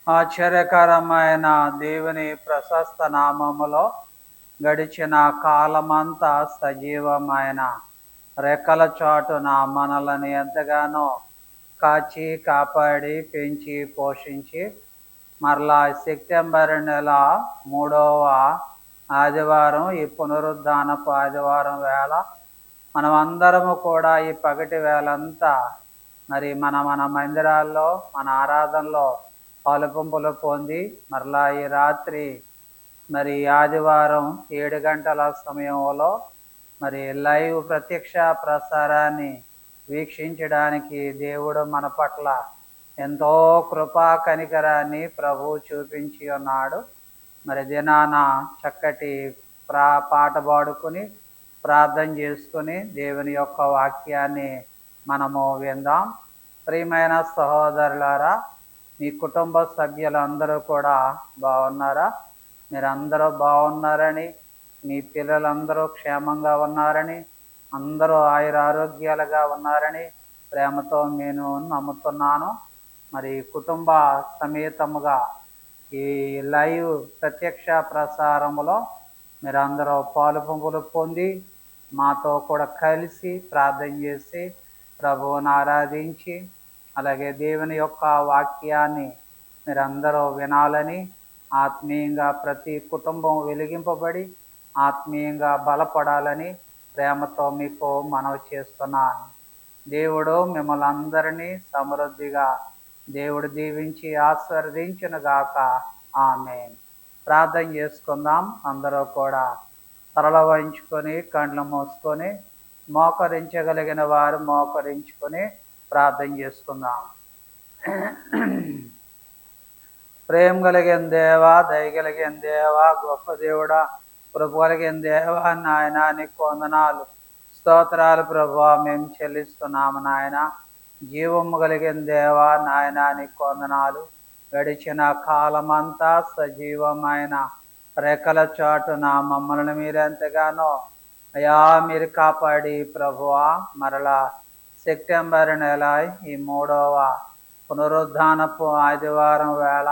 ఆశ్చర్యకరమైన దేవుని ప్రశస్త నామములో గడిచిన కాలమంతా సజీవమైన రెక్కల చాటున మనలను ఎంతగానో కాచి కాపాడి పెంచి పోషించి మరలా సెప్టెంబర్ నెల 3వ ఆదివారం, ఈ పునరుద్ధానపు ఆదివారం వేళ మనమందరము కూడా ఈ పగటి వేళంతా మరి మన మందిరాల్లో మన ఆరాధనలో పాలుపంపులు పొంది మరలా ఈ రాత్రి మరి ఆదివారం 7 గంటల సమయంలో మరి లైవ్ ప్రత్యక్ష ప్రసారాన్ని వీక్షించడానికి దేవుడు మన పట్ల ఎంతో కృపా కనికరాన్ని ప్రభువు చూపించి ఉన్నాడు. మరి దినాన చక్కటి పాట పాడుకుని ప్రార్థన చేసుకుని దేవుని యొక్క వాక్యాన్ని మనము విందాం. ప్రియమైన సహోదరులారా, మీ కుటుంబ సభ్యులందరూ కూడా బాగున్నారా? మీరందరూ బాగున్నారని, మీ పిల్లలందరూ క్షేమంగా ఉన్నారని, అందరూ ఆయురారోగ్యాలుగా ఉన్నారని ప్రేమతో నేను నమ్ముతున్నాను. మరి కుటుంబ సమేతముగా ఈ లైవ్ ప్రత్యక్ష ప్రసారములో మీరందరూ పాలుపంపులు పొంది మాతో కూడా కలిసి ప్రార్థన చేసి ప్రభువుని ఆరాధించి అలాగే దేవుని యొక్క వాక్యాన్ని మీరందరూ వినాలని, ఆత్మీయంగా ప్రతి కుటుంబం వెలిగింపబడి ఆత్మీయంగా బలపడాలని ప్రేమతో మీకు మనవి చేస్తున్నాను. దేవుడు మిమ్మల్ని అందరినీ సమృద్ధిగా దేవుడు దీవించి ఆశీర్వదించునుగాక. ఆమేన్. ప్రార్థన చేసుకుందాం. అందరూ కూడా తలలు వంచుకొని కళ్ళు మూసుకొని మోకరించగలిగిన వారు మోకరించుకొని ప్రార్థన చేసుకుందాం. ప్రేమ కలిగిన దేవా, దయగలిగిన దేవా, గొప్ప దేవుడా, కృప కలిగిన దేవా, నాయన నీకు వందనాలు స్తోత్రాలు ప్రభువా మేము చెల్లిస్తున్నాము. నాయన జీవము కలిగిన దేవా, నాయన నీకు వందనాలు. గడిచిన కాలమంతా సజీవమైన రెక్కల చాటున మమ్మల్ని మీరెంతగానో అయా మీరు కాపాడి ప్రభువా మరలా సెప్టెంబర్ నెల ఈ 3వ పునరుద్ధానపు ఆదివారం వేళ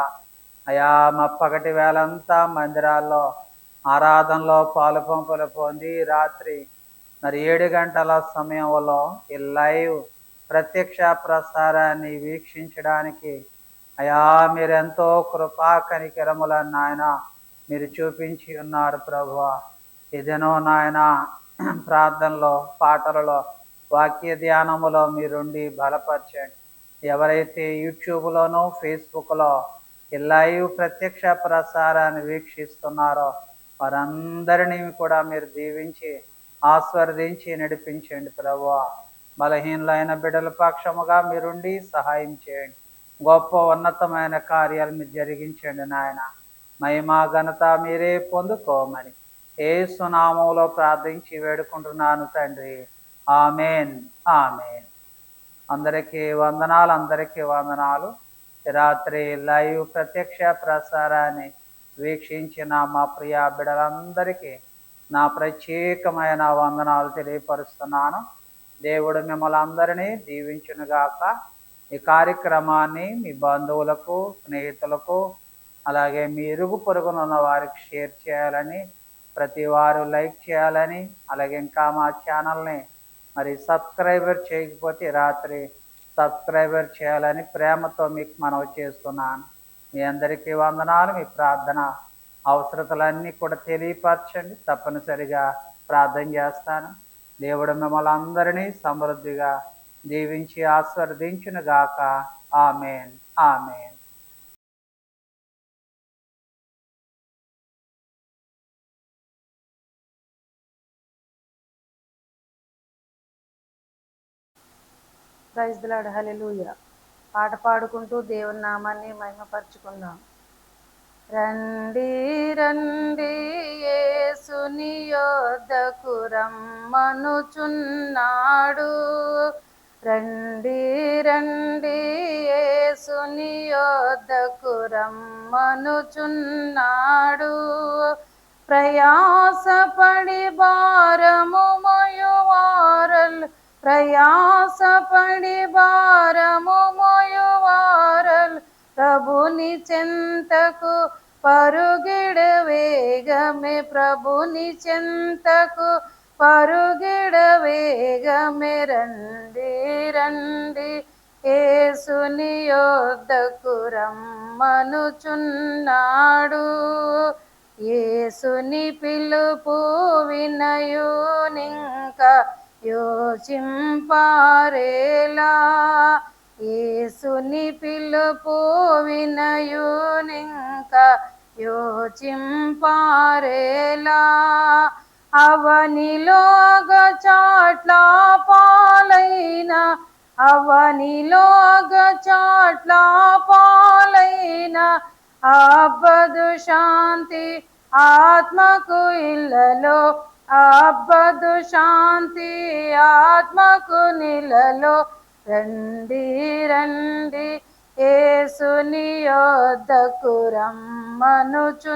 అయా మా పగటి వేళంతా మందిరాల్లో ఆరాధనలో పాలుపంపులు పొంది రాత్రి మరి 7 గంటల సమయంలో ఈ లైవ్ ప్రత్యక్ష ప్రసారాన్ని వీక్షించడానికి అయా మీరెంతో కృపా కనికరములను నాయన మీరు చూపించి ఉన్నారు ప్రభువా. ఇదేనో నాయన ప్రార్థనలో, పాటలలో, వాక్య ధ్యానములో మీరుండి బలపరచండి. ఎవరైతే యూట్యూబ్లోనూ ఫేస్బుక్లో ఈ లైవ్ ప్రత్యక్ష ప్రసారాన్ని వీక్షిస్తున్నారో వారందరినీ కూడా మీరు దీవించి ఆశీర్వదించి నడిపించండి ప్రభువా. బలహీనులైన బిడ్డల పక్షముగా మీరుండి సహాయం చేయండి. గొప్ప ఉన్నతమైన కార్యాలు మీరు జరిగించండి నాయన. మహిమ ఘనత మీరే పొందుకోమని యేసు నామములో ప్రార్థించి వేడుకుంటున్నాను తండ్రి. ఆమేన్, ఆమేన్. అందరికీ వందనాలు, అందరికీ వందనాలు. రాత్రి లైవ్ ప్రత్యక్ష ప్రసారాన్ని వీక్షించిన మా ప్రియ బిడ్డలందరికీ నా ప్రత్యేకమైన వందనాలు తెలియపరుస్తున్నాను. దేవుడు మిమ్మల్ని అందరినీ దీవించునుగాక. ఈ కార్యక్రమాన్ని మీ బంధువులకు, స్నేహితులకు అలాగే మీ ఇరుగు పొరుగునున్న వారికి షేర్ చేయాలని, ప్రతి వారు లైక్ చేయాలని, అలాగే ఇంకా మా ఛానల్ని మరి సబ్స్క్రైబర్ చేయకపోతే రాత్రి సబ్స్క్రైబర్ చేయాలని ప్రేమతో మీకు మనవి చేస్తున్నాను. మీ అందరికీ వందనాలు. మీ ప్రార్థన అవసరతలన్నీ కూడా తెలియపరచండి. తప్పనిసరిగా ప్రార్థన చేస్తాను. దేవుడు మిమ్మల్ని అందరినీ సమృద్ధిగా దీవించి ఆశీర్వదించునుగాక. ఆమేన్, ఆమేన్. ప్రైజ్ ది లార్డ్, హల్లెలూయా. పాట పాడుకుంటూ దేవుని నామాన్ని మహిమపరచుకుందాం. రండి రండి యేసుని యొద్దకు రమ్మనుచున్నాడు. రండి రండి యేసుని యొద్దకు రమ్మనుచున్నాడు. ప్రయాసపడి భారము మోయువారల్ ప్రయాసపడి భారము మోయువారల్ ప్రభుని చెంతకు పరుగిడ వేగమే, ప్రభుని చెంతకు పరుగిడ వేగమే. రండి రండి యేసుని యొద్దకు రమ్మనుచున్నాడు. యేసుని పిలుపు వినయునింక యోచింపారేలా, యేసుని పిలుపు వినయునింక యోచింపారేలా. అవనిలో అగచాట్ల పాలైన, అవనిలో అగచాట్ల పాలైన అబ్బదు శాంతి ఆత్మకు ఇళ్ళలో, అబ్బదు శాంతి ఆత్మకు నిలలో. రండి రండి యేసుని యొద్దకు రమ్మనుచున్నాడు.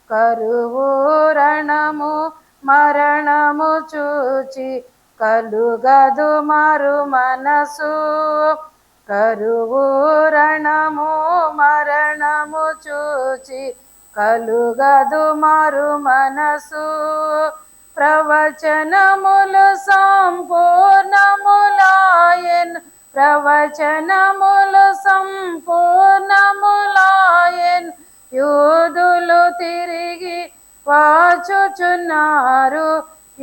కరువు రణము మరణము చూచి కలుగదు మరు మనసు, కరువు రణము మరణము చూచి కలుగదు మరు మనసు. ప్రవచనములు సంపూర్ణములాయన్, ప్రవచనములు సంపూర్ణములాయన్. యూదులు తిరిగి వాచుచున్నారు,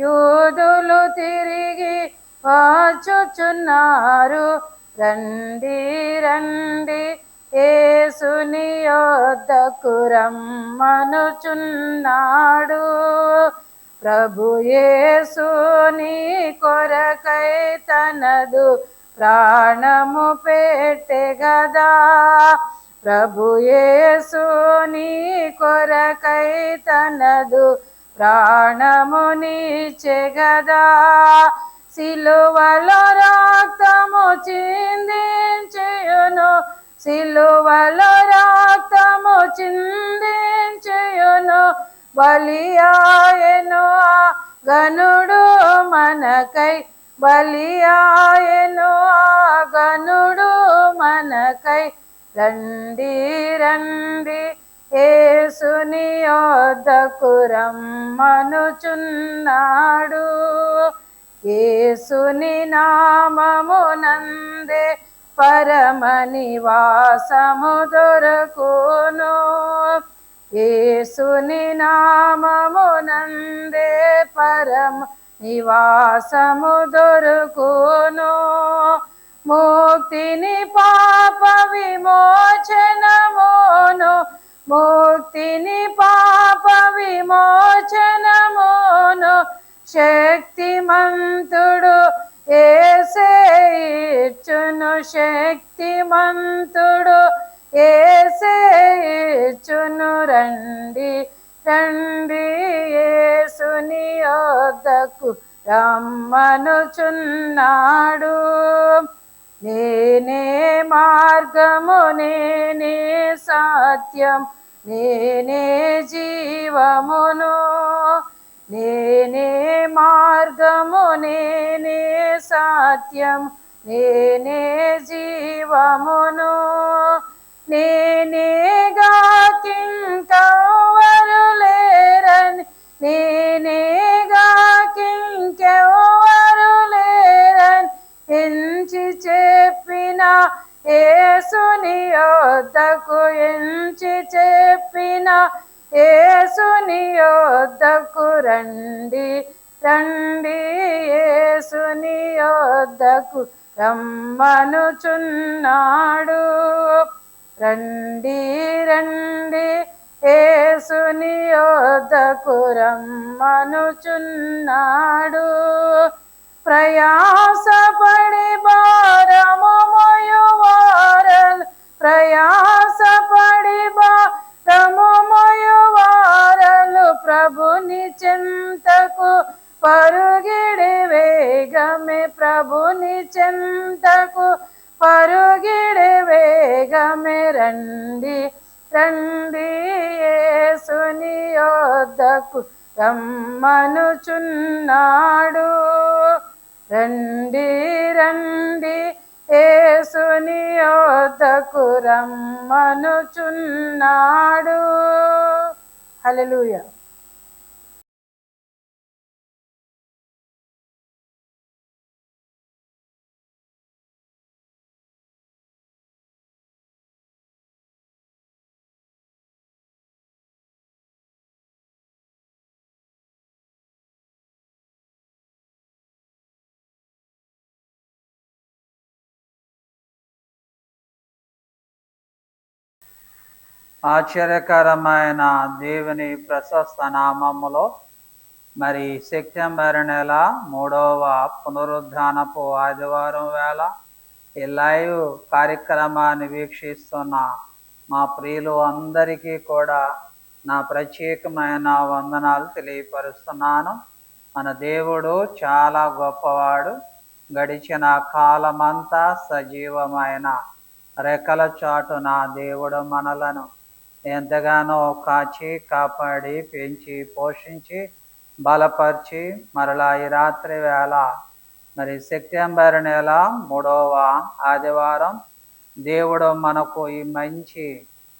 యూదులు తిరిగి వాచుచున్నారు. రండి రండి యేసుని యొద్దకు రమ్మనుచున్నాడు. ప్రభు యేసు నీ కొరకై తనదు ప్రాణము పెట్టె గదా, ప్రభు యేసు నీ కొరకై తనదు ప్రాణమునిచ్చే గదా. సిలువలో రక్తము చిందించును, సిలువలో రక్తము చిందించును. బలియాయెను ఆ గనుడు మనకై, బలియాయెను ఆ గనుడు మనకై. రండి రండి యేసుని యొద్దకు రమ్మనుచున్నాడు. యేసుని నామమునందే పరమ నివాసము దొరకును, యేసుని నామమునందే పరమ నివాసము దొరకును. ముక్తిని పాప విమోచనమును, ముక్తిని పాప విమోచనమును శక్తిమంతుడు యేసే ఇచ్చును, శక్తిమంతుడు యేసే ఇచ్చును. రండి రండి యేసుని యొద్దకు రమ్మనుచున్నాడు. నేనే మార్గము, నేనే సత్యం, నేనే జీవమును, నేనే మార్గము, నేనే సత్యం, నేనే జీవమును. నేనేగా కింకెవ్వరు లేరని, నేనేగా కింకెవ్వరు లేరని ఎంచి చెప్పిన యేసుని యొద్దకు, ఎంచి చెప్పిన యేసుని యొద్దకు. రండి రండి యేసుని యొద్దకు రమ్మనుచున్నాడు. రండి రండి యేసుని యొద్దకు రమ్మనుచున్నాడు. ప్రయాసపడి భారము మోయువారలు, ప్రయాసపడి భారము మోయువారలు ప్రభుని చెంతకు పరుగిడి వేగమే, ప్రభుని చెంతకు పరుగిడి వేగమే. రండి రండి యేసుని యొద్దకు రమ్మనుచున్నాడు. రండి రండి యేసుని యొద్దకు వద్దకు రమ్మనుచున్నాడు. హల్లెలూయా. ఆశ్చర్యకరమైన దేవుని ప్రశస్త నామములో మరి సెప్టెంబర్ నెల 3వ పునరుద్ధానపు ఆదివారం వేళ ఈ లైవ్ కార్యక్రమాన్ని వీక్షిస్తున్న మా ప్రియులు అందరికీ కూడా నా ప్రత్యేకమైన వందనాలు తెలియపరుస్తున్నాను. మన దేవుడు చాలా గొప్పవాడు. గడిచిన కాలమంతా సజీవమైన రెక్కల చాటున దేవుడు మనలను ఎంతగానో కాచి కాపాడి పెంచి పోషించి బలపరిచి మరలా ఈ రాత్రి వేళ మరి సెప్టెంబర్ నెల 3వ ఆదివారం దేవుడు మనకు ఈ మంచి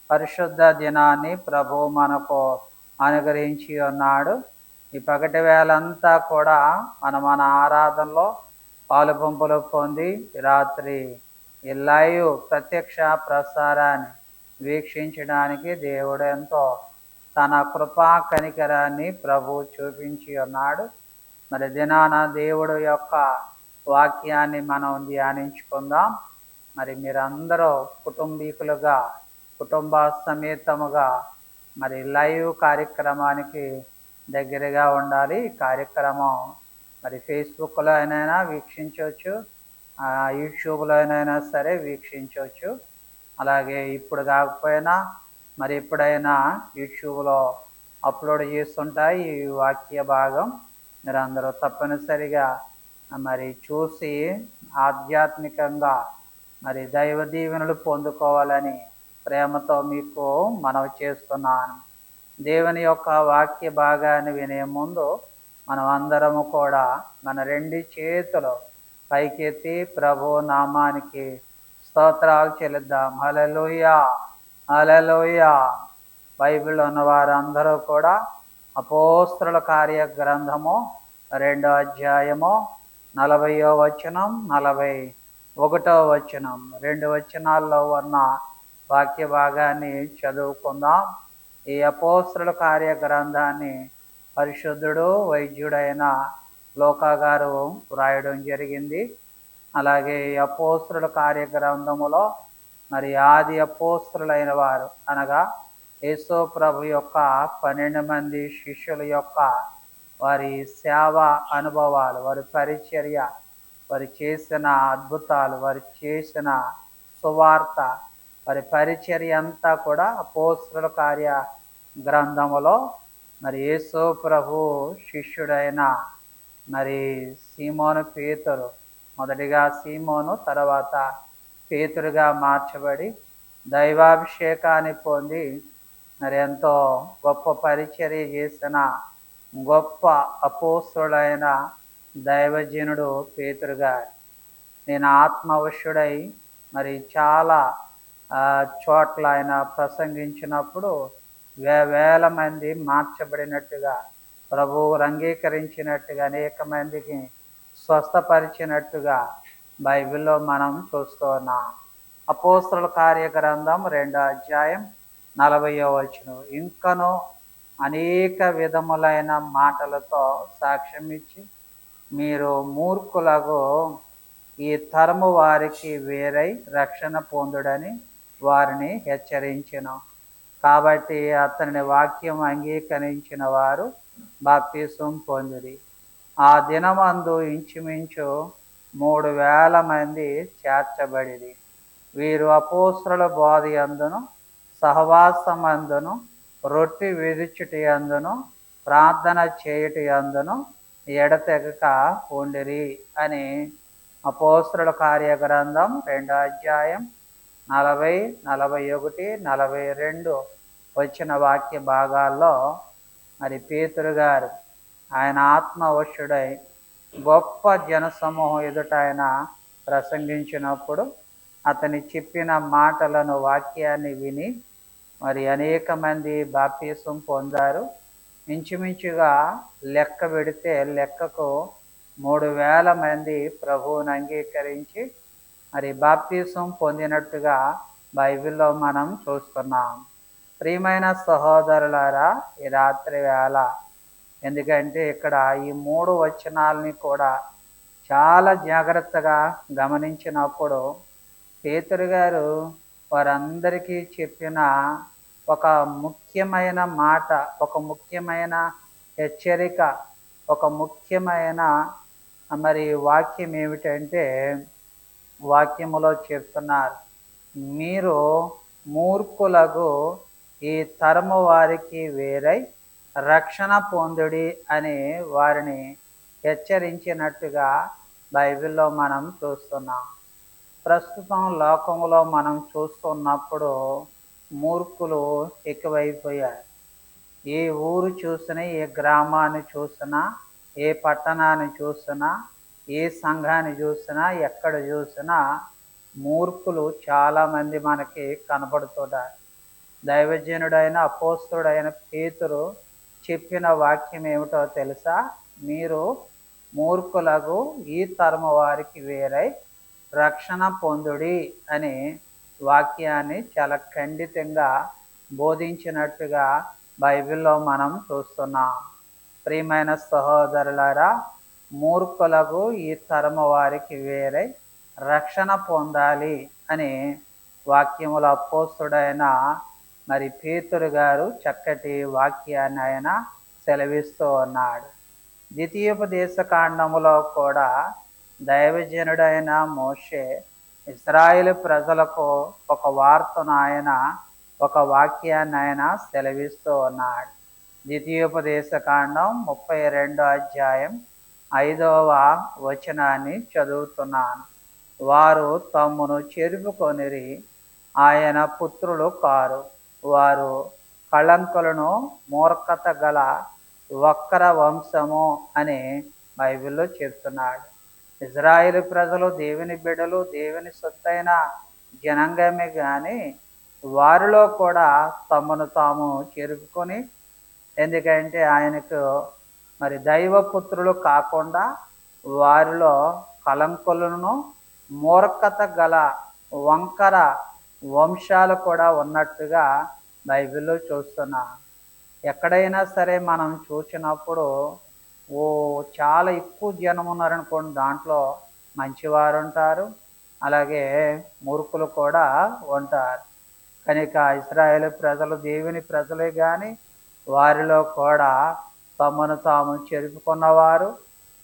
పరిశుద్ధ దినాన్ని ప్రభు మనకు అనుగ్రహించి ఉన్నాడు. ఈ పగటి వేళంతా కూడా మన ఆరాధనలో పాలుపంపులు పొంది రాత్రి ఈ లైవ్ ప్రత్యక్ష ప్రసారాన్ని వీక్షించడానికి దేవుడు ఎంతో తన కృపా కనికరాన్ని ప్రభు చూపించి ఉన్నాడు. మరి దినాన దేవుడు యొక్క వాక్యాన్ని మనం ధ్యానించుకుందాం. మరి మీరందరూ కుటుంబీకులుగా కుటుంబ సమేతముగా మరి లైవ్ కార్యక్రమానికి దగ్గరగా ఉండాలి. ఈ కార్యక్రమం మరి ఫేస్బుక్లో అయినా వీక్షించవచ్చు, యూట్యూబ్లో అయినా సరే వీక్షించవచ్చు. అలాగే ఇప్పుడు కాకపోయినా మరి ఎప్పుడైనా యూట్యూబ్లో అప్లోడ్ చేస్తుంటాయి ఈ వాక్య భాగం. మీరు అందరూ తప్పనిసరిగా మరి చూసి ఆధ్యాత్మికంగా మరి దైవ దీవెనలు పొందుకోవాలని ప్రేమతో మీకు మనవి చేస్తున్నాను. దేవుని యొక్క వాక్య భాగాన్ని వినే ముందు మనం అందరము కూడా మన 2 చేతులు పైకెత్తి ప్రభు నామానికి స్తోత్రాలు చెల్లిద్దాం. హల్లెలూయా, హల్లెలూయా. బైబిల్ ఉన్న వారందరూ కూడా అపోస్తలుల కార్య గ్రంథము 2వ అధ్యాయము 40వ వచనం 41వ వచనం 2 వచనాల్లో ఉన్న వాక్య భాగాన్ని చదువుకుందాం. ఈ అపోస్తలుల కార్య గ్రంథాన్ని పరిశుద్ధుడు వైద్యుడైన లోకా గారు వ్రాయడం జరిగింది. అలాగే ఈ అపోస్తలుల కార్య గ్రంథములో మరి ఆది అపోస్తలులైన వారు అనగా యేసు ప్రభు యొక్క 12 మంది శిష్యుల యొక్క వారి సేవా అనుభవాలు, వారి పరిచర్య, వారు చేసిన అద్భుతాలు, వారు చేసిన సువార్త, వారి పరిచర్య అంతా కూడా అపోస్తలుల కార్య గ్రంథములో మరి యేసు ప్రభు శిష్యుడైన మరి సీమోను పేతురు, మొదటిగా సీమోను తర్వాత పేతురుగా మార్చబడి దైవాభిషేకాన్ని పొంది మరి ఎంతో గొప్ప పరిచర్య చేసిన గొప్ప అపోస్తలుడైన దైవజనుడు పేతురు గారు. నేను ఆత్మవశుడై మరి చాలా చోట్ల ఆయన ప్రసంగించినప్పుడు వేల మంది మార్చబడినట్టుగా, ప్రభువు అంగీకరించినట్టుగా, అనేక మందికి స్వస్థపరిచినట్టుగా బైబిల్లో మనం చూస్తున్నాం. అపోస్తలుల కార్య గ్రంథం 2వ అధ్యాయం 40వ వచనం. ఇంకనూ అనేక విధములైన మాటలతో సాక్ష్యం ఇచ్చి మీరు మూర్ఖులకు ఈ తరము వారికి వేరై రక్షణ పొందుడని వారిని హెచ్చరించెను. కాబట్టి అతని వాక్యం అంగీకరించిన వారు బాప్తిసం పొందిరి. ఆ దినమందు ఇంచుమించు 3000 మంది చేర్చబడిరి. వీరు అపోస్తలుల బోధ యందును సహవాసమందును రొట్టె విరుచుటి యందును ప్రార్థన చేయుటి యందును ఎడతెగక ఉండిరి అని అపోస్తలుల కార్య గ్రంథం 2వ అధ్యాయం 40, 41, 42 వచ్చిన వాక్య భాగాల్లో మరి పేతురు గారు ఆయన ఆత్మవశుడై గొప్ప జనసమూహం ఎదుట ఆయన ప్రసంగించినప్పుడు అతని చెప్పిన మాటలను వాక్యాన్ని విని మరి అనేక మంది బాప్తీసం పొందారు. ఇంచుమించుగా లెక్క పెడితే లెక్కకు 3,000 మంది ప్రభువుని అంగీకరించి మరి బాప్తీసం పొందినట్టుగా బైబిల్లో మనం చూస్తున్నాం. ప్రియమైన సహోదరులారా, ఈ రాత్రి వేళ ఎందుకంటే ఇక్కడ ఈ 3 వచనాలని కూడా చాలా జాగ్రత్తగా గమనించినప్పుడు పేతురు గారు వారందరికీ చెప్పిన ఒక ముఖ్యమైన మాట, ఒక ముఖ్యమైన హెచ్చరిక, ఒక ముఖ్యమైన మరి వాక్యం ఏమిటంటే వాక్యములో చెప్తున్నారు, మీరు మూర్ఖులకు ఈ తరము వారికి వేరై రక్షణ పొందుడి అని వారిని హెచ్చరించినట్టుగా బైబిల్లో మనం చూస్తున్నాం. ప్రస్తుతం లోకంలో మనం చూస్తున్నప్పుడు మూర్ఖులు ఎక్కువైపోయారు. ఏ ఊరు చూసినా, ఏ గ్రామాన్ని చూసినా, ఏ పట్టణాన్ని చూసినా, ఏ సంఘాన్ని చూసినా, ఎక్కడ చూసినా మూర్ఖులు చాలామంది మనకి కనబడుతున్నారు. దైవజనుడైన అపోస్తుడైన పేతురు చెప్పిన వాక్యం ఏమిటో తెలుసా? మీరు మూర్ఖులకు ఈ తరము వారికి వేరై రక్షణ పొందుడి అనే వాక్యాన్ని చాలా ఖండితంగా బోధించినట్టుగా బైబిల్లో మనం చూస్తున్నాం. ప్రియమైన సహోదరులారా, మూర్ఖులకు ఈ తరము వారికి వేరై రక్షణ పొందాలి అని వాక్యముల అపోస్తుడైన మరి పేతురు గారు చక్కటి వాక్యాన్ని ఆయన సెలవిస్తూ ఉన్నాడు. ద్వితీయోపదేశ కాండములో కూడా దైవజనుడైన మోషే ఇశ్రాయేలు ప్రజలకు ఒక వార్తను ఆయన, ఒక వాక్యాన్ని ఆయన సెలవిస్తూ ఉన్నాడు. ద్వితీయోపదేశ కాండం 32వ అధ్యాయం 5వ వచనాన్ని చదువుతున్నాను. వారు తమ్మును చెరుపుకొనిరి, ఆయన పుత్రులు కారు, వారు కళంకులను మూర్ఖత గల వక్ర వంశము అని బైబిల్లో చెప్తున్నాడు. ఇజ్రాయేలు ప్రజలు దేవుని బిడ్డలు, దేవుని సొత్తైన జనాంగమే కానీ వారిలో కూడా తమను తాము చెరుపుకొని, ఎందుకంటే ఆయనకు మరి దైవపుత్రులు కాకుండా వారిలో కళంకులను మూర్ఖత గల వంకర వంశాలు కూడా ఉన్నట్టుగా బైబిల్లో చూస్తున్నా. ఎక్కడైనా సరే మనం చూసినప్పుడు చాలా ఎక్కువ జనం ఉన్నారనుకోండి, దాంట్లో మంచివారు ఉంటారు, అలాగే మూర్ఖులు కూడా ఉంటారు. కనుక ఇశ్రాయేలు ప్రజలు దేవుని ప్రజలే కానీ వారిలో కూడా తమను తాము చెరుపుకున్నవారు,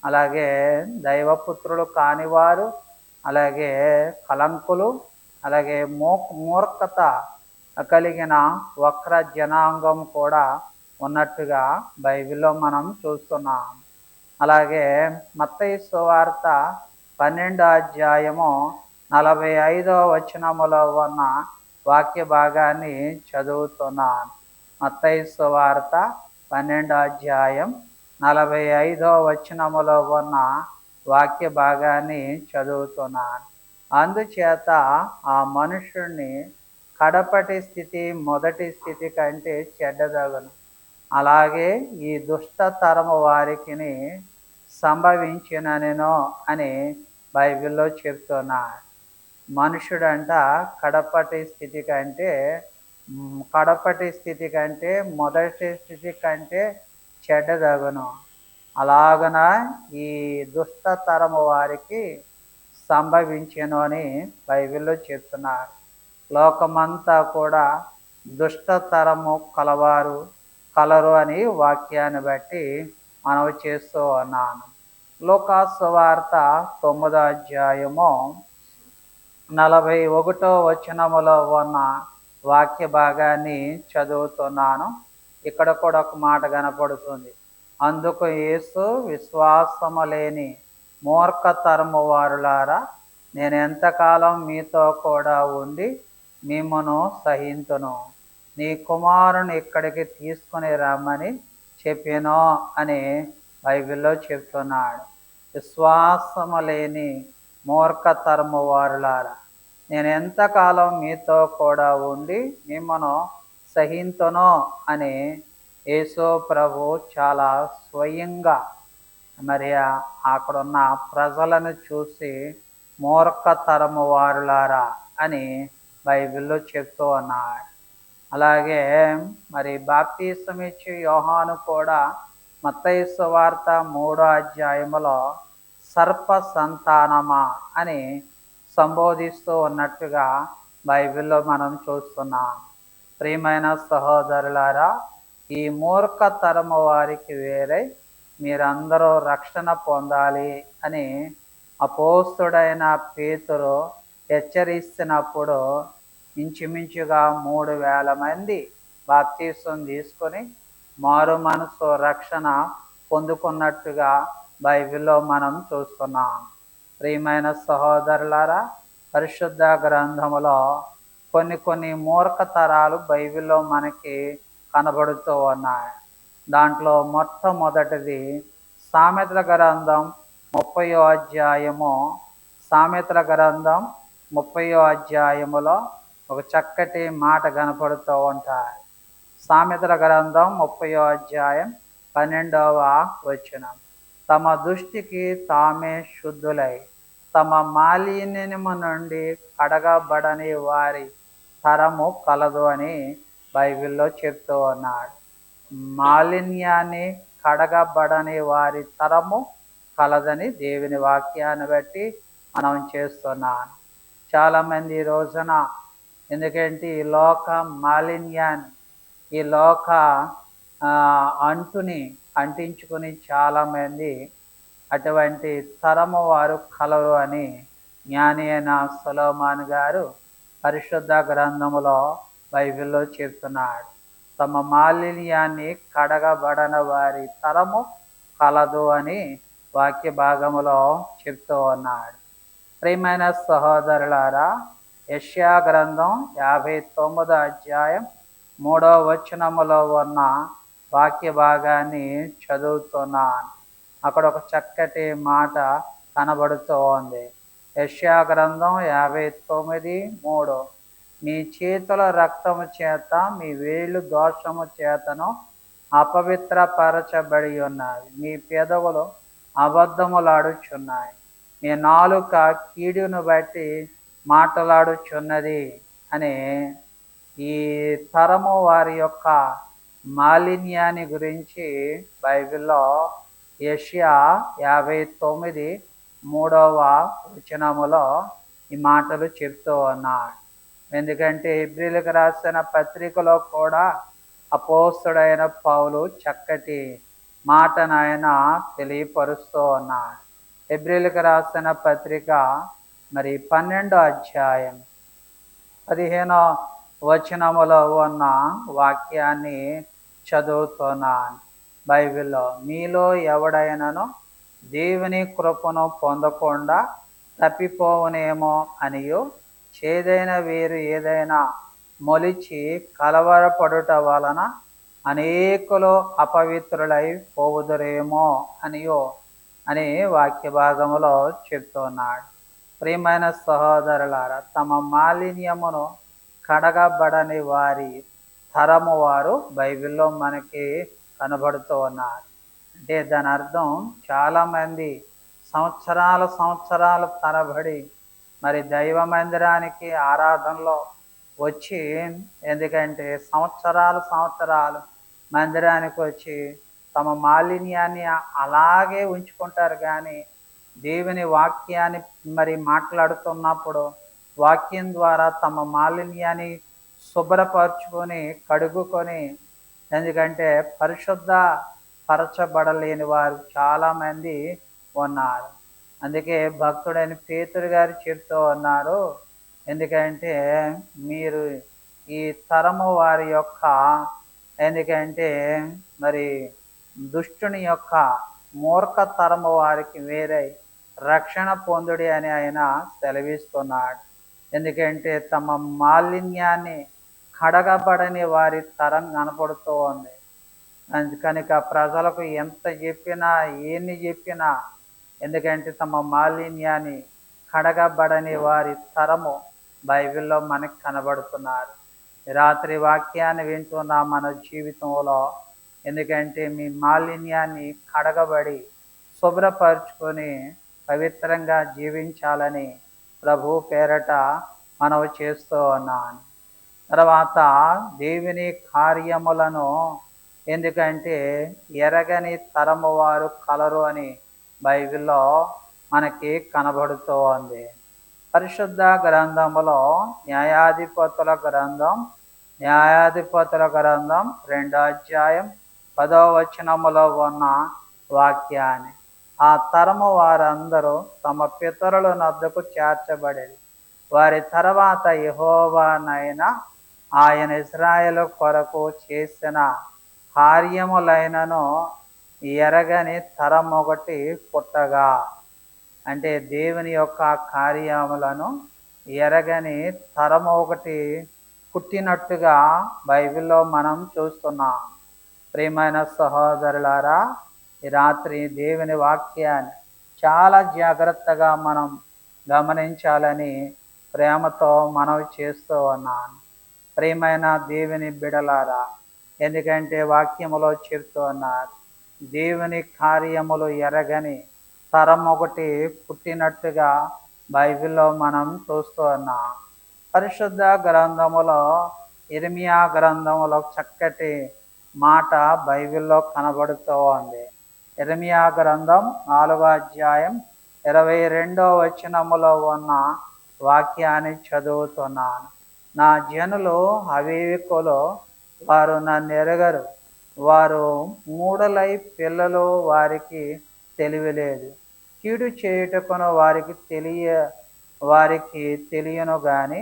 అలాగే దైవపుత్రులు కానివారు, అలాగే కళంకులు, అలాగే మూర్ఖత కలిగిన వక్ర జనాంగం కూడా ఉన్నట్టుగా బైబిల్లో మనం చూస్తున్నాం. అలాగే మత్తయి సువార్త 12వ అధ్యాయము 45వ వచనములో ఉన్న వాక్య భాగాన్ని చదువుతున్నాను. మత్తయి సువార్త 12వ అధ్యాయం 45వ వచనములో ఉన్న వాక్య భాగాన్ని చదువుతున్నాను. అందుచేత ఆ మనుషుణ్ణి కడపటి స్థితి మొదటి స్థితి కంటే చెడ్డదగును, అలాగే ఈ దుష్ట తరము వారికి సంభవించిననెను అని బైబిల్లో చెప్తున్నాడు. మనుషుడంట కడపటి స్థితి కంటే మొదటి స్థితి కంటే చెడ్డదగును, అలాగన ఈ దుష్ట తరము వారికి సంభవించెను అని బైబిల్లో చెప్తున్నారు. లోకమంతా కూడా దుష్టతరము కలరు అని వాక్యాన్ని బట్టి మనవి చేస్తూ ఉన్నాను. లూకా సువార్త 9వ అధ్యాయము 41వ వచనములో ఉన్న వాక్య భాగాన్ని చదువుతున్నాను. ఇక్కడ కూడా ఒక మాట కనపడుతుంది. అందుకు యేసు, విశ్వాసము లేని మూర్ఖతరము వారులారా, నేను ఎంతకాలం మీతో కూడా ఉండి మిమ్మును సహింతును, నీ కుమారుని ఇక్కడికి తీసుకుని రమ్మని చెప్పాను అని బైబిల్లో చెప్తున్నాడు. విశ్వాసము లేని మూర్ఖతరము వారులారా, నేను ఎంతకాలం మీతో కూడా ఉండి మిమ్మను సహింతును అని యేసు ప్రభు చాలా స్వయంగా మరి అక్కడున్న ప్రజలను చూసి మూర్ఖతరము వారులారా అని బైబిల్లో చెప్తూ ఉన్నాడు. అలాగే మరి బాప్తీసం ఇచ్చి యోహాను కూడా మత్తయి సువార్త 3వ అధ్యాయములో సర్ప సంతానమా అని సంబోధిస్తూ ఉన్నట్టుగా బైబిల్లో మనం చూస్తున్నాం. ప్రియమైన సహోదరులారా, ఈ మూర్ఖతరము వారికి వేరే మీరందరూ రక్షణ పొందాలి అని అపోస్తుడైన పేతురు హెచ్చరిస్తున్నప్పుడు ఇంచుమించుగా 3,000 మంది బాప్తీసం తీసుకొని మారు మనసు రక్షణ పొందుకున్నట్టుగా బైబిల్లో మనం చూస్తున్నాం. ప్రియమైన సహోదరులారా, పరిశుద్ధ గ్రంథములో కొన్ని మూర్ఖతరాలు బైబిల్లో మనకి కనబడుతూ ఉన్నాయి. దాంట్లో మొట్టమొదటిది సామెతల గ్రంథం 30వ అధ్యాయము. సామెతల గ్రంథం 30వ అధ్యాయములో ఒక చక్కటి మాట కనపడుతూ ఉంటాయి. సామెతల గ్రంథం 30వ అధ్యాయం 12వ వచనం. తమ దృష్టికి తామే శుద్ధులై తమ మాలిన్యము నుండి కడగబడని వారి తరము కలదు అని బైబిల్లో చెప్తూ ఉన్నాడు. మాలిన్యాన్ని కడగబడని వారి తరము కలదని దేవుని వాక్యాన్ని బట్టి మనం చేస్తున్నాను. చాలామంది ఈ రోజున ఎందుకంటే ఈ లోక మాలిన్యాన్ని, ఈ లోక అంటుని అంటించుకుని చాలామంది అటువంటి తరము వారు కలరు అని జ్ఞాని అయిన సొలొమోను గారు పరిశుద్ధ గ్రంథములో బైబిల్లో చెప్తున్నాడు. తమ మాలిన్యాన్ని కడగబడని వారి తరము కలదు అని వాక్య భాగములో చెప్తూ ఉన్నాడు. ప్రియమైన సహోదరులారా, యెషయా గ్రంథం 59వ అధ్యాయం 3వ వచనములో ఉన్న వాక్య భాగాన్ని చదువుతున్నాను. అక్కడ ఒక చక్కటి మాట కనబడుతూ ఉంది. యెషయా గ్రంథం 59:3. మీ చేతుల రక్తము చేత మీ వేళ్ళు దోషము చేతను అపవిత్రపరచబడి ఉన్నది. మీ పెదవులు అబద్ధములాడుచున్నాయి. మీ నాలుక కీడును బట్టి మాట్లాడుచున్నది అని ఈ తరము వారి యొక్క మాలిన్యాన్ని గురించి బైబిల్లో యెషయా 59:3వ వచనములో ఈ మాటలు చెప్తూ ఉన్నాడు. ఎందుకంటే హెబ్రీయులకు రాసిన పత్రికలో కూడా అపోస్తుడైన పౌలు చక్కటి మాటను ఆయన తెలియపరుస్తూ ఉన్నాడు. హెబ్రీయులకు రాసిన పత్రిక మరి 12వ అధ్యాయం 15వ వచనములో ఉన్న వాక్యాన్ని చదువుతున్నాను. బైబిల్లో మీలో ఎవడైనాను దేవుని కృపను పొందకుండా తప్పిపోవునేమో అనియు చేదైన వేరు ఏదైనా మొలిచి కలవరపడుట వలన అనేకులు అపవిత్రులై పోవుదురేమో అని వాక్య భాగములో చెప్తున్నాడు. ప్రియమైన సహోదరులారా, తమ మాలిన్యమును కడగబడని వారి తరము వారు బైబిల్లో మనకి కనబడుతూ ఉన్నారు. అంటే దాని అర్థం చాలామంది సంవత్సరాల తరబడి మరి దైవ మందిరానికి ఆరాధనలో వచ్చి, ఎందుకంటే సంవత్సరాలు మందిరానికి వచ్చి తమ మాలిన్యాన్ని అలాగే ఉంచుకుంటారు. కానీ దేవుని వాక్యాన్ని మరి మాట్లాడుతున్నప్పుడు వాక్యం ద్వారా తమ మాలిన్యాన్ని శుభ్రపరచుకొని కడుగుకొని, ఎందుకంటే పరిశుద్ధ పరచబడలేని వారు చాలామంది ఉన్నారు. అందుకే భక్తుడైన పేతురు గారు చెప్తూ ఉన్నారు, ఎందుకంటే మీరు ఈ తరము వారి యొక్క, ఎందుకంటే మరి దుష్టుని యొక్క మూర్ఖ తరము వారికి వేరే రక్షణ పొందుడి అని ఆయన సెలవిస్తున్నాడు. ఎందుకంటే తమ మాలిన్యాన్ని కడగబడని వారి తరం కనపడుతూ ఉంది. కనుక ప్రజలకు ఎంత చెప్పినా ఎన్ని చెప్పినా, ఎందుకంటే తమ మాలిన్యాన్ని కడగబడని వారి తరము బైబిల్లో మనకి కనబడుతున్నారు. రాత్రి వాక్యాన్ని వింటున్న మన జీవితంలో, ఎందుకంటే మీ మాలిన్యాన్ని కడగబడి శుభ్రపరుచుకొని పవిత్రంగా జీవించాలని ప్రభు పేరట మనవి చేస్తూ ఉన్నాను. తర్వాత దేవుని కార్యములను ఎందుకంటే ఎరగని తరము వారు కలరు అని బైబిల్లో మనకి కనబడుతూ ఉంది. పరిశుద్ధ గ్రంథములో న్యాయాధిపతుల గ్రంథం 2వ అధ్యాయం 10వ వచనములో ఉన్న వాక్యాన్ని, ఆ తరము వారందరూ తమ పితరుల నద్దకు చేర్చబడేది. వారి తర్వాత యెహోవానైనా ఆయన ఇశ్రాయేలు కొరకు చేసిన కార్యములైనను ఎరగని తరం ఒకటి పుట్టగా, అంటే దేవుని యొక్క కార్యములను ఎరగని తరం ఒకటి పుట్టినట్టుగా బైబిల్లో మనం చూస్తున్నాం. ప్రియమైన సహోదరులారా, ఈ రాత్రి దేవుని వాక్యాన్ని చాలా జాగ్రత్తగా మనం గమనించాలని ప్రేమతో మనవి చేస్తూ ఉన్నాను. ప్రియమైన దేవుని బిడలారా, ఎందుకంటే వాక్యములో చెప్తూ ఉన్నారు, దేవుని కార్యములు ఎరగని తరం ఒకటి పుట్టినట్టుగా బైబిల్లో మనం చూస్తూ ఉన్నాం. పరిశుద్ధ గ్రంథములో ఇర్మియా గ్రంథములో చక్కటి మాట బైబిల్లో కనబడుతూ ఉంది. ఇర్మియా గ్రంథం 4వ అధ్యాయం 22వ వచనములో ఉన్న వాక్యాన్ని చదువుతున్నాను. నా జనులు అవివేకులు, వారు నన్నెరగరు. వారు మూఢలై పిల్లలు, వారికి తెలివిలేదు. కీడు చేయుటకును వారికి తెలియను గాని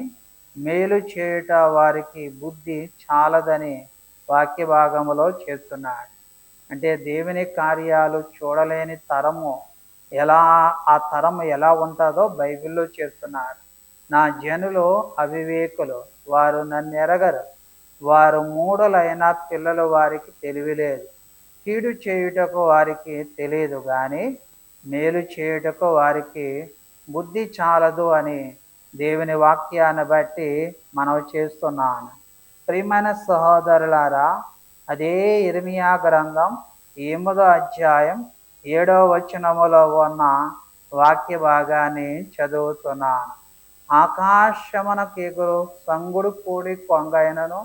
మేలు చేయుట వారికి బుద్ధి చాలదని వాక్య భాగములో చెప్తున్నాడు. అంటే దేవుని కార్యాలు చూడలేని తరము ఆ తరము ఎలా ఉంటుందో బైబిల్లో చెప్తున్నారు. నా జనులు అవివేకులు, వారు నన్ను ఎరగరు. వారు మూఢలైన పిల్లలు, వారికి తెలివిలేదు. కీడు చేయుటకు వారికి తెలియదు కానీ మేలు చేయుటకు వారికి బుద్ధి చాలదు అని దేవుని వాక్యాన్ని బట్టి మనం చేస్తున్నాను. ప్రియమైన సహోదరులారా, అదే ఇర్మియా గ్రంథం 8వ అధ్యాయం 7వ వచనములో ఉన్న వాక్య భాగాన్ని చదువుతున్నాను. ఆకాశమునకు ఎగురు సంగుడు పూడి కొంగైనను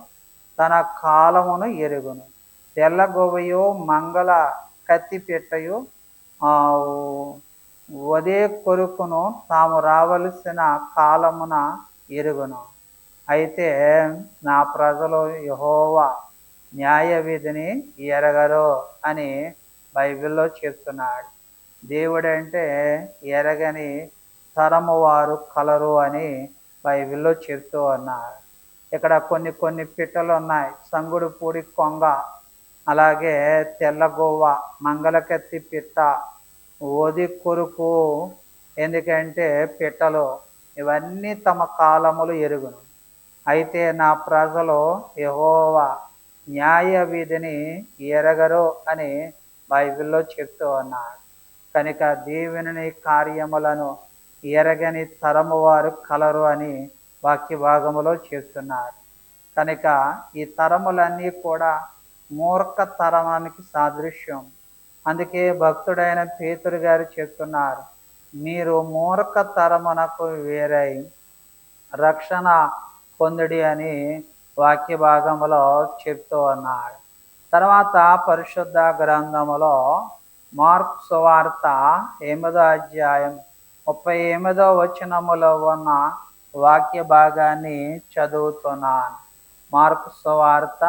తన కాలమును ఎరుగును. తెల్లగొవ్వయు మంగళ కత్తిపెట్టయు వదే కొరుకును తాము రావలసిన కాలమున ఎరుగును. అయితే నా ప్రజలు యెహోవా న్యాయ విధిని ఎరగరు అని బైబిల్లో చెప్తున్నాడు. దేవుడంటే ఎరగని తరము వారు కలరు అని బైబిల్లో చెప్తూ ఉన్నారు. ఇక్కడ కొన్ని పిట్టలు ఉన్నాయి. సంగుడు పూడి కొంగ, అలాగే తెల్లగోవ, మంగళకత్తి పిట్ట, ఓది కొరుకు, ఎందుకంటే పిట్టలు ఇవన్నీ తమ కాలములు ఎరుగును. అయితే నా ప్రజలు యెహోవా న్యాయ విధిని ఎరగరు అని బైబిల్లో చెప్తూ ఉన్నాడు. కనుక దేవుని కార్యములను ఎరగని తరము వారు కలరు అని వాక్య భాగములో చెప్తున్నారు. కనుక ఈ తరములన్నీ కూడా మూర్ఖ తరమానికి సాదృశ్యం. అందుకే భక్తుడైన పేతురు గారు చెప్తున్నారు, మీరు మూర్ఖ తరమునకు వేరై రక్షణ పొందుడి అని వాక్య భాగములో చెప్తూ ఉన్నాడు. తర్వాత పరిశుద్ధ గ్రంథములో మార్కు సువార్త 8వ అధ్యాయం 38వ వచనములో ఉన్న వాక్య భాగాన్ని చదువుతున్నాను. మార్కు సువార్త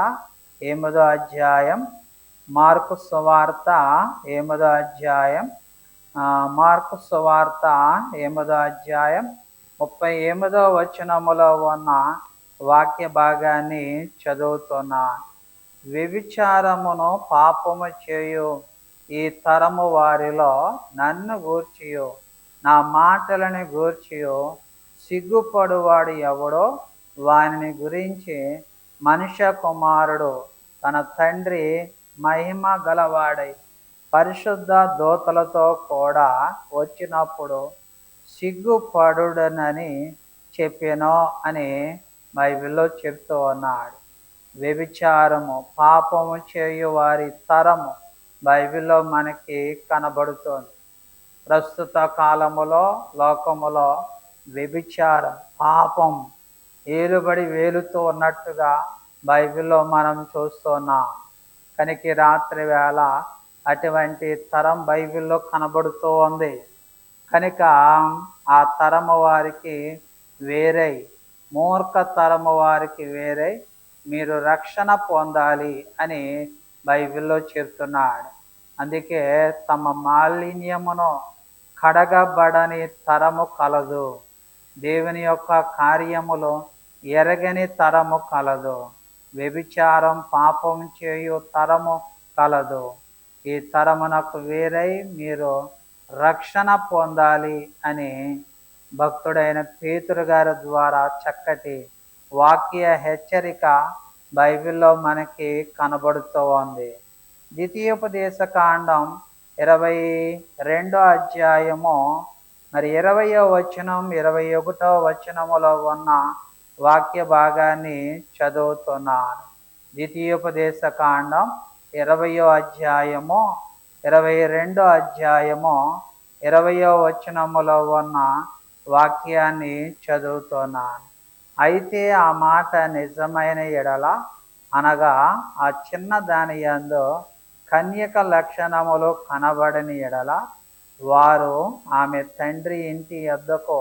8వ అధ్యాయం 38వ వచనములో ఉన్న వాక్య భాగాన్ని చదువుతున్నాను. వ్యభిచారమును పాపము చేయు ఈ తరము వారిలో నన్ను గూర్చియు నా మాటలని గూర్చియు సిగ్గుపడువాడు ఎవడో వానిని గురించి మనుష్య కుమారుడు తన తండ్రి మహిమ గలవాడై పరిశుద్ధ దూతలతో కూడా వచ్చినప్పుడు సిగ్గుపడుడనని చెప్పానో అని బైబిల్లో చెప్తూ ఉన్నాడు. వ్యభిచారము, పాపము చేయు వారి తరము బైబిల్లో మనకి కనబడుతోంది. ప్రస్తుత కాలములో లోకములో వ్యభిచారం, పాపం ఏలుబడి వేలుతూ ఉన్నట్టుగా బైబిల్లో మనం చూస్తున్నాం. కనుక రాత్రి వేళ అటువంటి తరం బైబిల్లో కనబడుతూ ఉంది. కనుక ఆ తరము వారికి వేరై, మూర్ఖ తరము వారికి వేరై మీరు రక్షణ పొందాలి అని బైబిల్లో చెప్తున్నాడు. అందుకే తమ మాలిన్యమును కడగబడని తరము కలదు, దేవుని యొక్క కార్యములు ఎరగని తరము కలదు, వ్యభిచారం పాపం చేయు తరము కలదు. ఈ తరమునకు వేరై మీరు రక్షణ పొందాలి అని భక్తుడైన పేతురు గారి ద్వారా చక్కటి వాక్య హెచ్చరిక బైబిల్లో మనకి కనబడుతూ ఉంది. ద్వితీయోపదేశ కాండం 22వ అధ్యాయము మరి 20వ వచనం 21వ వచనములో ఉన్న వాక్య భాగాన్ని చదువుతున్నాను. ద్వితీయోపదేశ కాండం 20వ అధ్యాయము 22వ అధ్యాయము 20వ వచనములో ఉన్న వాక్యాన్ని చదువుతున్నాను. అయితే ఆ మాట నిజమైన ఎడల, అనగా ఆ చిన్న దాని యందు కన్యక లక్షణములు కనబడని ఎడల, వారు ఆమె తండ్రి ఇంటి యొద్దకు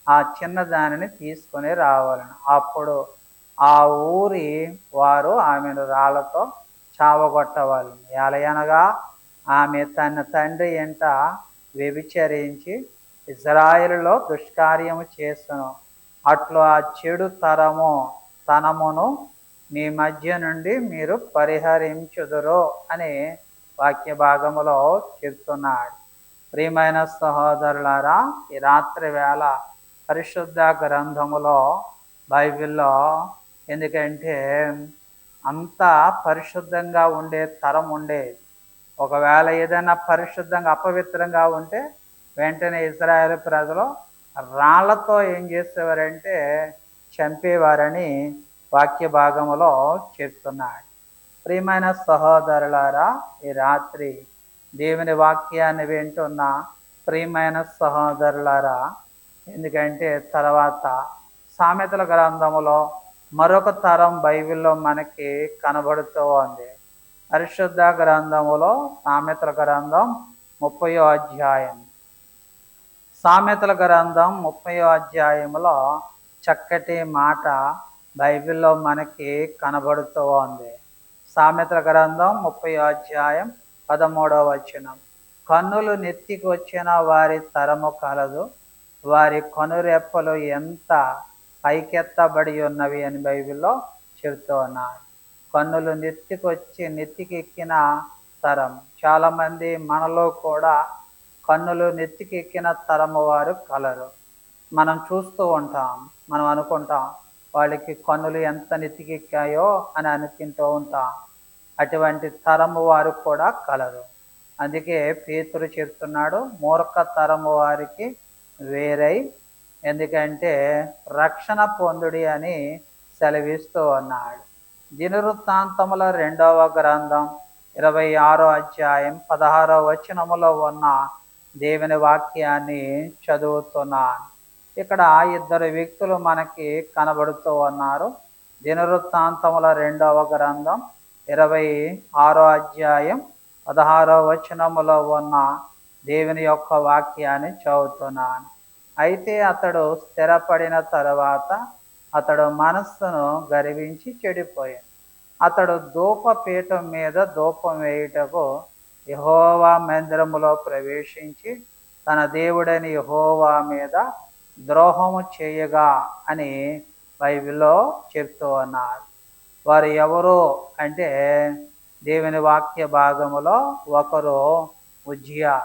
ఆ చిన్న దానిని తీసుకొని రావాలను. అప్పుడు ఆ ఊరి వారు ఆమెను రాళ్లతో చావగొట్టవాళ్ళు. ఎలయనగా ఆమె తన తండ్రి ఇంట వ్యభిచరించి ఇజ్రాయేలులో దుష్కార్యము చేస్తును. అట్లు ఆ చెడు తనమును మీ మధ్య నుండి మీరు పరిహరించుదురు అని వాక్య భాగములో చెప్తున్నాడు. ప్రియమైన సహోదరులారా, ఈ రాత్రి వేళ పరిశుద్ధ గ్రంథములో బైబిల్లో, ఎందుకంటే అంత పరిశుద్ధంగా ఉండే తరం ఉండేది. ఒకవేళ ఏదైనా పరిశుద్ధంగా అపవిత్రంగా ఉంటే వెంటనే ఇశ్రాయేలు ప్రజలు రాళ్లతో ఏం చేసేవారంటే చంపేవారని వాక్య భాగములో చెప్తున్నాడు. ప్రియమైన సహోదరులారా, ఈ రాత్రి దేవుని వాక్యాన్ని వింటున్న ప్రియమైన సహోదరులారా, ఎందుకంటే తర్వాత సామెతల గ్రంథములో మరొక తరం బైబిల్లో మనకి కనబడుతూ ఉంది. పరిశుద్ధ గ్రంథములో సామెతల గ్రంథం 30వ అధ్యాయం, సామెతల గ్రంథం 30వ అధ్యాయంలో చక్కటి మాట బైబిల్లో మనకి కనబడుతూ ఉంది. సామెతల గ్రంథం 30వ అధ్యాయం 13వ వచనం, కన్నులు నెత్తికి వచ్చిన వారి తరము కలదు, వారి కనురెప్పలు ఎంత పైకెత్తబడి ఉన్నవి అని బైబిల్లో చెబుతూ ఉన్నాడు. కన్నులు నెత్తికి ఎక్కిన తరం. చాలామంది మనలో కూడా కన్నులు నెత్తికెక్కిన తరము వారు కలరు. మనం చూస్తూ ఉంటాం, మనం అనుకుంటాం వాళ్ళకి కన్నులు ఎంత నెత్తికెక్కాయో అని అనుకుంటూ ఉంటాం. అటువంటి తరము వారు కూడా కలరు. అందుకే పేతురు చెప్తున్నాడు, మూర్ఖ తరము వారికి వేరై, ఎందుకంటే రక్షణ పొందుడి అని సెలవిస్తూ ఉన్నాడు. దినవృత్తాంతముల 2వ గ్రంథం 26వ అధ్యాయం 16వ వచనములో ఉన్న దేవుని వాక్యాన్ని చదువుతున్నాను. ఇక్కడ ఇద్దరు వ్యక్తులు మనకి కనబడుతూ ఉన్నారు. దినవృత్తాంతముల 2వ గ్రంథం 26వ అధ్యాయం 16వ వచనములో ఉన్న దేవుని యొక్క వాక్యాన్ని చదువుతున్నాను. అయితే అతడు స్థిరపడిన తరువాత అతడు మనస్సును గర్వించి చెడిపోయాడు. అతడు ధూపపీఠం మీద ధూపం వేయుటకు యెహోవా మందిరములో ప్రవేశించి తన దేవుడని యెహోవా మీద ద్రోహము చేయగా అని బైబిల్లో చెప్తూ ఉన్నారు. వారు ఎవరు అంటే దేవుని వాక్య భాగములో ఒకరు ఉజ్జియా,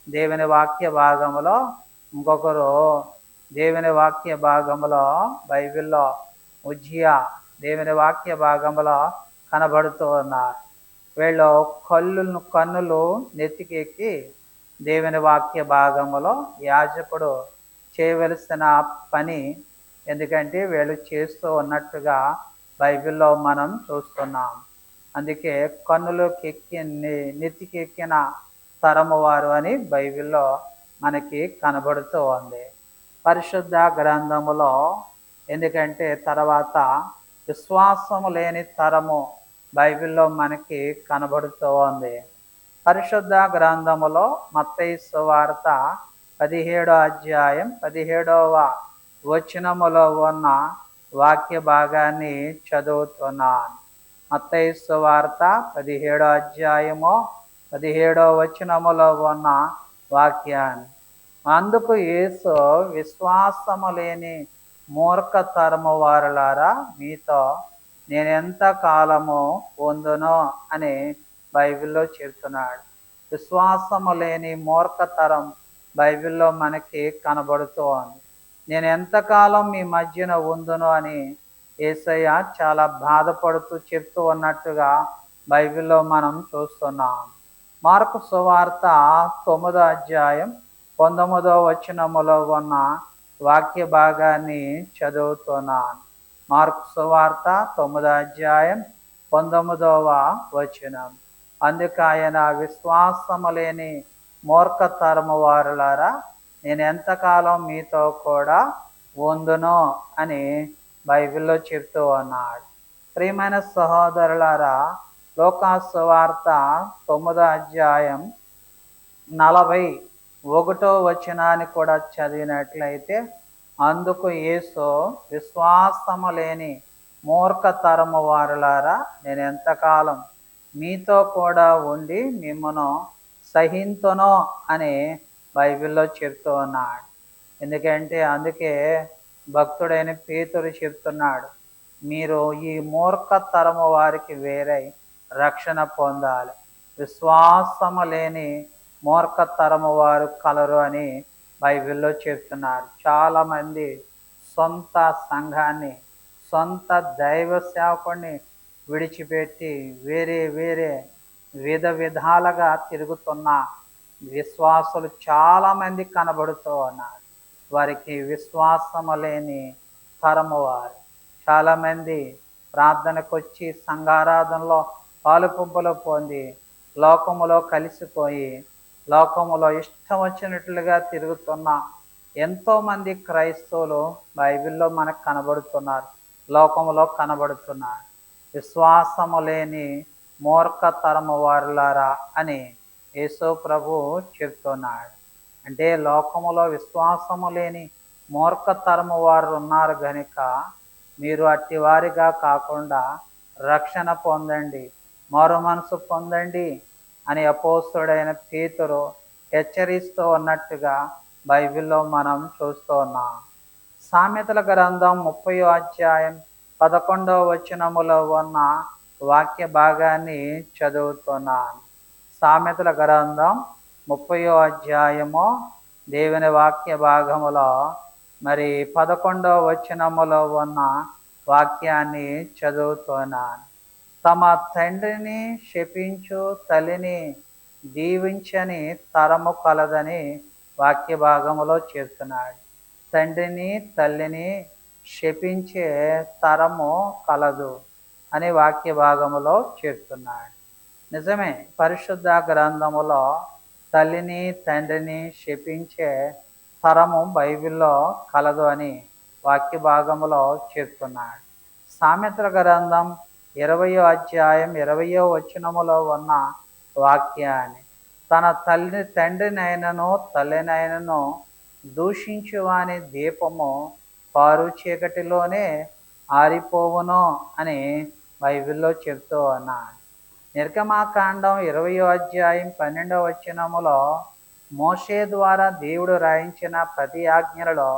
దేవుని వాక్య భాగములో ఇంకొకరు, దేవుని వాక్య భాగములో బైబిల్లో ఉజ్జియా దేవుని వాక్య భాగములో కనబడుతూ ఉన్నారు. వీళ్ళు కన్నులు నెత్తికెక్కి దేవుని వాక్య భాగములో యాజకుడు చేయవలసిన పని ఎందుకంటే వీళ్ళు చేస్తూ ఉన్నట్టుగా బైబిల్లో మనం చూస్తున్నాం. అందుకే కన్నులోకి ఎక్కి నెత్తికి ఎక్కిన తరము వారు అని బైబిల్లో మనకి కనబడుతూ ఉంది పరిశుద్ధ గ్రంథములో. ఎందుకంటే తర్వాత విశ్వాసము లేని తరము బైబిల్లో మనకి కనబడుతూ ఉంది. పరిశుద్ధ గ్రంథములో మత్తయి సువార్త 17వ అధ్యాయం 17వ వచనములో ఉన్న వాక్య భాగాన్ని చదువుతున్నాను. మత్తయి సువార్త 17వ అధ్యాయము 17వ వచనములో ఉన్న వాక్యాన్ని. అందుకు యేసు, విశ్వాసము లేని మూర్ఖ తరము వారులారా, మీతో నేనెంత కాలము ఉందును అని బైబిల్లో చెప్తున్నాడు. విశ్వాసము లేని మూర్ఖతరం బైబిల్లో మనకి కనబడుతూ ఉంది. నేను ఎంతకాలం మీ మధ్యన ఉందును అని యేసయ్య చాలా బాధపడుతూ చెప్తూ ఉన్నట్టుగా బైబిల్లో మనం చూస్తున్నాం. మార్కు సువార్త 9వ అధ్యాయం 19వ వచనములో ఉన్న వాక్య భాగాన్ని చదువుతున్నాను. మార్కు సువార్త 9వ అధ్యాయం 19వ వచనం. అందుకు ఆయన, విశ్వాసము లేని మూర్ఖతరము వారులారా, నేను ఎంతకాలం మీతో కూడా ఉందును అని బైబిల్లో చెప్తూ ఉన్నాడు. ప్రియమైన సహోదరులారా, లూకాసు వార్త 9వ అధ్యాయం 41వ వచనాన్ని కూడా చదివినట్లయితే, అందుకు యేసు, విశ్వాసము లేని మూర్ఖతరము వారులారా, నేను ఎంతకాలం మీతో కూడా ఉండి మిమ్మను సహింతును అని బైబిల్లో చెప్తూ ఉన్నాడు. ఎందుకంటే అందుకే భక్తుడైన పేతురు చెప్తున్నాడు, మీరు ఈ మూర్ఖతరము వారికి వేరై రక్షణ పొందాలి, విశ్వాసము లేని మూర్ఖతరము వారు కలరు అని బైబిల్లో చెప్తున్నారు. చాలామంది సొంత సంఘాన్ని, సొంత దైవ సేవకుడిని విడిచిపెట్టి వేరే విధాలుగా తిరుగుతున్న విశ్వాసులు చాలామంది కనబడుతూ ఉన్నారు. వారికి విశ్వాసము లేని తరము వారు. చాలామంది ప్రార్థనకు వచ్చి సంఘారాధనలో పాలుపుంపులు పొంది లోకములో కలిసిపోయి లోకములో ఇష్టం వచ్చినట్లుగా తిరుగుతున్న ఎంతోమంది క్రైస్తవులు బైబిల్లో మనకు కనబడుతున్నారు, లోకములో కనబడుతున్నారు. విశ్వాసము లేని మూర్ఖతరము వారులారా అని యేసు ప్రభు చెప్తున్నాడు. అంటే లోకములో విశ్వాసము లేని మూర్ఖతరము వారు ఉన్నారు గనుక మీరు అట్టి వారిగా కాకుండా రక్షణ పొందండి, మరో మనసు పొందండి అని అపోస్తుడైన పేతురు హెచ్చరిస్తూ ఉన్నట్టుగా బైబిల్లో మనం చూస్తూ ఉన్నాం. సామెతల గ్రంథం 30వ అధ్యాయం 11వ వచనములో ఉన్న వాక్య భాగాన్ని చదువుతున్నాను. సామెతల గ్రంథం 30వ అధ్యాయము దేవుని వాక్య భాగములో 11వ వచనములో ఉన్న వాక్యాన్ని చదువుతున్నాను. తమ తండ్రిని శపించు తల్లిని దీవించని తరము కలదని వాక్య భాగములో చెప్తున్నాడు. తండ్రిని తల్లిని శపించే తరము కలదు అని వాక్య భాగములో చెప్తున్నాడు. నిజమే, పరిశుద్ధ గ్రంథములో తల్లిని తండ్రిని శపించే తరము బైబిల్లో కలదు అని వాక్య భాగములో చెప్తున్నాడు. సామెతల గ్రంథం 20వ అధ్యాయం 20వ వచనములో ఉన్న వాక్యాన్ని, తన తండ్రినైనను తల్లినైనను దూషించువాని దీపము పారు చీకటిలోనే ఆరిపోవును అని బైబిల్లో చెప్తూ ఉన్నాడు. నిర్గమాకాండం 20వ అధ్యాయం 12వ వచనములో మోషే ద్వారా దేవుడు రాయించిన ప్రతి ఆజ్ఞలలో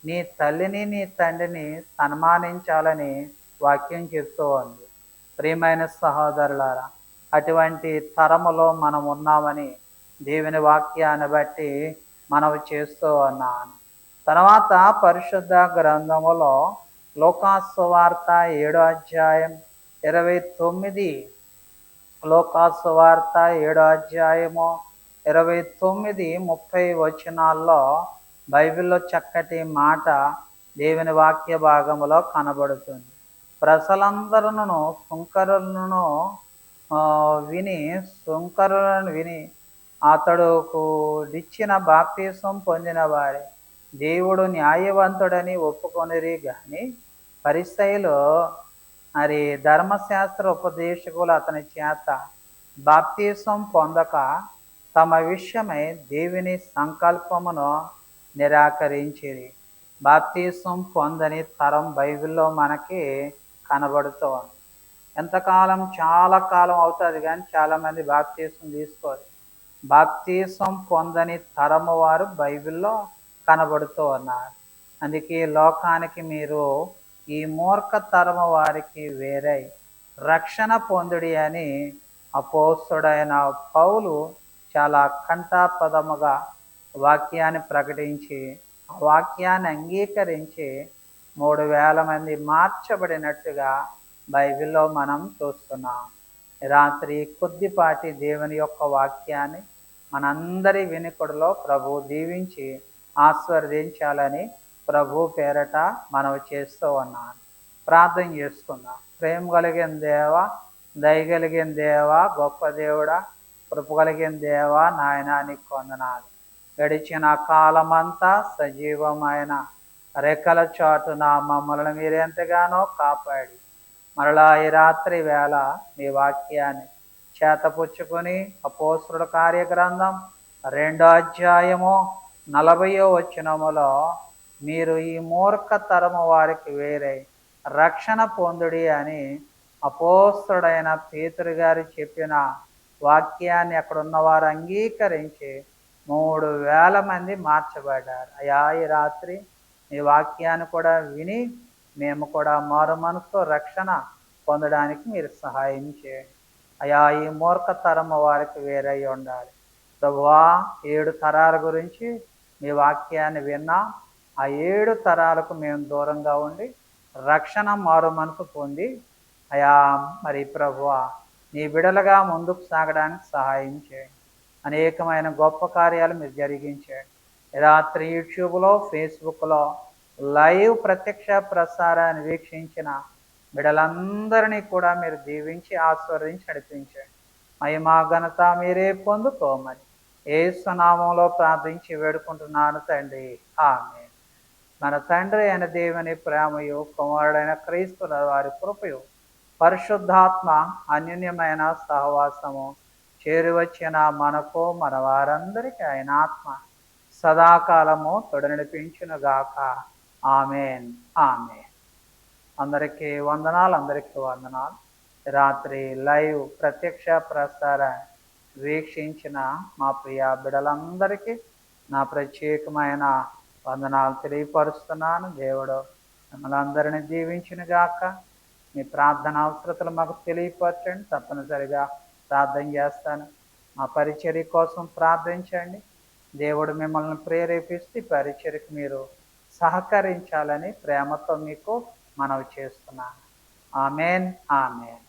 నీ తల్లిని నీ తండ్రిని సన్మానించాలని వాక్యం చెప్తూ ఉంది. ప్రియమైన సహోదరులారా, అటువంటి తరములో మనం ఉన్నామని దేవుని వాక్యాన్ని బట్టి మనవి చేస్తూ ఉన్నాను. తర్వాత పరిశుద్ధ గ్రంథములో లూకాసు వార్త 7వ అధ్యాయం 29, లూకాసు వార్త 7వ అధ్యాయము 29, 30 వచనాల్లో బైబిల్లో చక్కటి మాట దేవుని వాక్య భాగములో కనబడుతుంది. ప్రజలందరూ సుంకరులను విని సుంకరులను విని అతడుకు ఇచ్చిన బాప్తీసం పొందిన వారే దేవుడు న్యాయవంతుడని ఒప్పుకొనిరి గాని పరిసయ్యులు మరి ధర్మశాస్త్ర ఉపదేశకులు అతని చేత బాప్తీసం పొందక తమ విషయమై దేవుని సంకల్పమును నిరాకరించిరి. బాప్తీసం పొందని తరం బైబిల్లో మనకి కనబడుతోంది. ఎంతకాలం చాలా కాలం అవుతుంది కానీ చాలామంది బాప్తీసం తీసుకోరు. బాప్తీసం పొందని తరము వారు బైబిల్లో కనబడుతూ ఉన్నారు. అందుకే లోకానికి మీరు ఈ మూర్ఖ తరము వారికి వేరై రక్షణ పొందుడి అని అపోస్తుడైన పౌలు చాలా కంఠాపదముగా వాక్యాన్ని ప్రకటించి ఆ వాక్యాన్ని అంగీకరించి 3,000 మంది మార్చబడినట్టుగా బైబిల్లో మనం చూస్తున్నాం. రాత్రి కొద్దిపాటి దేవుని యొక్క వాక్యాన్ని మనందరి వినికుడిలో ప్రభు దీవించి ఆశీర్వదించాలని ప్రభు పేరట మనవి చేస్తూ ఉన్నాను. ప్రార్థన చేసుకుందాం. ప్రేమ కలిగిన దేవా, దయగలిగిన దేవా, గొప్ప దేవుడా, కృప కలిగిన దేవా, నాయనా నీకు వందనాలు. గడిచిన కాలమంతా సజీవమైన రెక్కల చాటున మమ్మల్ని మీరెంతగానో కాపాడి మరలా ఈ రాత్రి వేళ మీ వాక్యాన్ని చేతపుచ్చుకొని అపోస్తుల కార్యగ్రంథం 2వ అధ్యాయము 40వ వచనములో మీరు ఈ మూర్ఖ తరము వారికి వేరే రక్షణ పొందుడి అని అపోస్తుడైన పేతురు గారు చెప్పిన వాక్యాన్ని అక్కడున్న వారు అంగీకరించి 3,000 మంది మార్చబడ్డారు. అయా ఈ రాత్రి మీ వాక్యాన్ని కూడా విని మేము కూడా మారు మనసుతో రక్షణ పొందడానికి మీరు సహాయం చేయండి. అయా ఈ మూర్ఖ తరము వారికి వేరై ఉండాలి. ప్రభువా 7 తరాల గురించి మీ వాక్యాన్ని విన్నా ఆ 7 తరాలకు మేము దూరంగా ఉండి రక్షణ మారు మనసు పొంది అయా మరి ప్రభువా నీ బిడలుగా ముందుకు సాగడానికి సహాయం చేయండి. అనేకమైన గొప్ప కార్యాలు మీరు జరిగించండి. రాత్రి యూట్యూబ్లో, ఫేస్బుక్లో లైవ్ ప్రత్యక్ష ప్రసారాన్ని వీక్షించిన బిడలందరినీ కూడా మీరు దీవించి ఆశీర్వదించి నడిపించండి. మహిమా ఘనత మీరే పొందుకోమని యేసు నామములో ప్రార్థించి వేడుకుంటున్నాను తండ్రి, ఆమేన్. మన తండ్రి అయిన దేవుని ప్రేమయు కుమారుడైన క్రీస్తు వారి కృపయు పరిశుద్ధాత్మ అన్యోన్యమైన సహవాసము చేరువచ్చిన మనకు మన వారందరికీ ఆయన ఆత్మ సదాకాలము తోడు నడిపించునుగాక. Amen, amen. అందరికీ వందనాలు. రాత్రి లైవ్ ప్రత్యక్ష ప్రసార వీక్షించిన మా ప్రియ బిడలందరికీ నా ప్రత్యేకమైన వందనాలు తెలియపరుస్తున్నాను. దేవుడు మిమ్మల్ని అందరినీ దీవించునుగాక. మీ ప్రార్థన అవసరతలు మాకు తెలియపరచండి, తప్పనిసరిగా ప్రార్థన చేస్తాను. మా పరిచర్య కోసం ప్రార్థించండి. దేవుడు మిమ్మల్ని ప్రేరేపిస్తే పరిచర్యకు మీరు సహకరించాలని ప్రేమతో మీకు మనవి చేస్తున్నాను. Amen, amen.